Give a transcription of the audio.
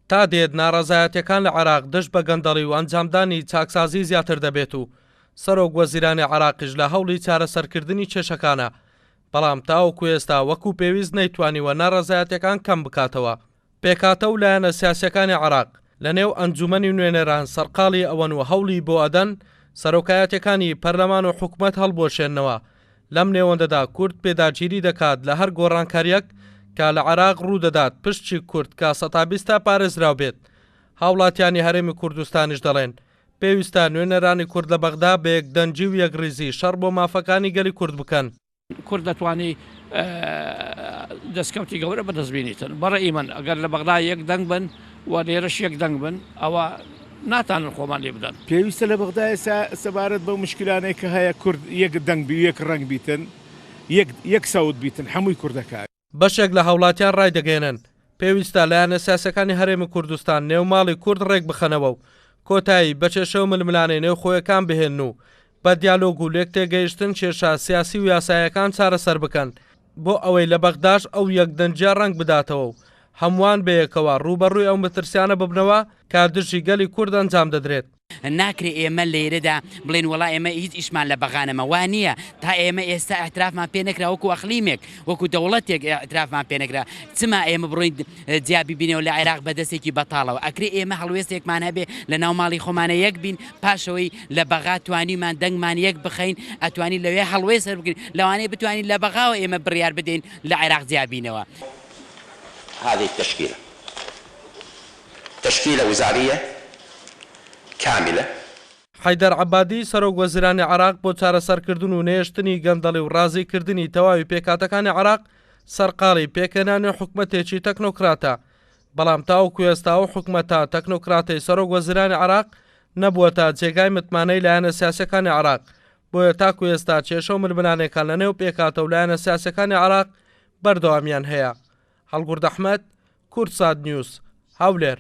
تا دێت ناڕەزایەتیەکان لە عێراق دەشت بە گەندەڵی و ئەنجامدانی چاکسازی زیاتر دەبێت و سەرۆک وەزیرانی عێراقیش لە هەوڵی چارەسەرکردنی کێشەکانە، بەڵام تاوەکو ئێستا وەکو پێویست نەیتوانیوە ناڕەزایەتیەکان کەم بکاتەوە. پێکاتە و لایەنە سیاسیەکانی عێراق لە نێو ئەنجومەنی نوێنەران سەرقاڵی ئەوەن و هەوڵی بۆ ئەدەن سەرۆکایەتیەکانی پەرلەمان و حکوومەت هەڵبۆشێننەوە. لەم نێوەندەدا کورد پێداگیری دەکات لە هەر گۆڕانکاریەک کە لە عێراق ڕوودەدات پشتی کورد کە ١٢٠ پارێزراو بێت. هاوڵاتیانی هەرێمی کوردستانیش دەڵێن پێویستە نوێنەرانی کورد لە بەغدا بە یەکدەنگی و یەکڕیزی شەڕ بۆ مافەکانی گەلی کورد بکەن. کورد دەتوانی دەستکەوتی گەورە بەدەستبینیتن. بەڕێی من ئەگەر لە بەغدا یەک دەنگ بن و لێرەش یەک دەنگ بن ئەوە ناتانن خۆمان لێ بدەن. پێویستە لە بەغدا ئێستا سەبارەت بەو مشکلانەی کە هەیە کورد یەک دەنگ بی یەک ڕەنگ بیتن یەک سەود بیتن هەمووی کوردەکان. بەشێک لە هاوڵاتیان ڕای دەگەێنن پێویستە لایەنە سیاسەکانی هەرێمی کوردستان نێوماڵی کورد ڕێک بخەنەوە و کۆتایی بەچێشە و ململانەی نێو خۆیەکان بهێن و بە دیالۆگ و لێک تێگەیشتن کێشە سیاسی و یاسایەکان چارەسەر بکەن بۆ ئەوەی لە بەغداش ئەو یەکدەنجیا ڕەنگ بداتەوە و هەمووان بەیەکەوە ڕوبەڕووی ئەو مەترسیانە ببنەوە کە دژی گەلی کورد ئەنجام دەدرێت. ناکرێ ئێمە لێرەدا بڵێن وڵای ئێمە هیچ ئیشمان لە بەغانەمە وا نییە تا ئێمە ئێستا ئەترافمان پێنەکرا وەکو ئەخلیمێک وەکو دەوڵەتێک ئەترافمان پێنەکرا چما ئێمە بڕۆین جیابی بینەوە لە عێراق بەدەستێکی بەتاڵەوە ئەکرێ ئێمە هەڵوێستێکمان هەبێ لە ناوماڵی خۆمانە یەک بین پاشەوەی لە بەغا توانیمان دەنگمان یەک بخەین ئەتوانی لەوێ هەڵوێ سەر بگرین لەوانەیە بتوانین لە بەغاوە ئێمە بڕیار بدەین لە عێراق جیابینەوە. هذه تشكيلة وزارية كاملة. حەیدەر عەبادی سەرۆک وەزیرانی عێراق بۆ چارەسەرکردن و نێشتنی گەندەڵی و ڕازیکردنی تەواوی پێکاتەکانی عێراق سەرقاڵی پێکەنانی حکومەتێکی تەکنۆکراتە، بەڵام تاوەکو ئێستا و حکومەتە تەکنۆکراتی سەرۆک وەزیرانی عێراق نەبووەتە جێگای متمانەی لایەنە سیاسیەکانی عێراق، بۆیە تاکو ئێستا کێشە و ململانێکان لە نێو پێکاتە و لایەنە سیاسیەکانی عێراق بەردەوامیان هەیە. هەڵگورد ئەحمەد، کورتسات نیوز، هەولێر.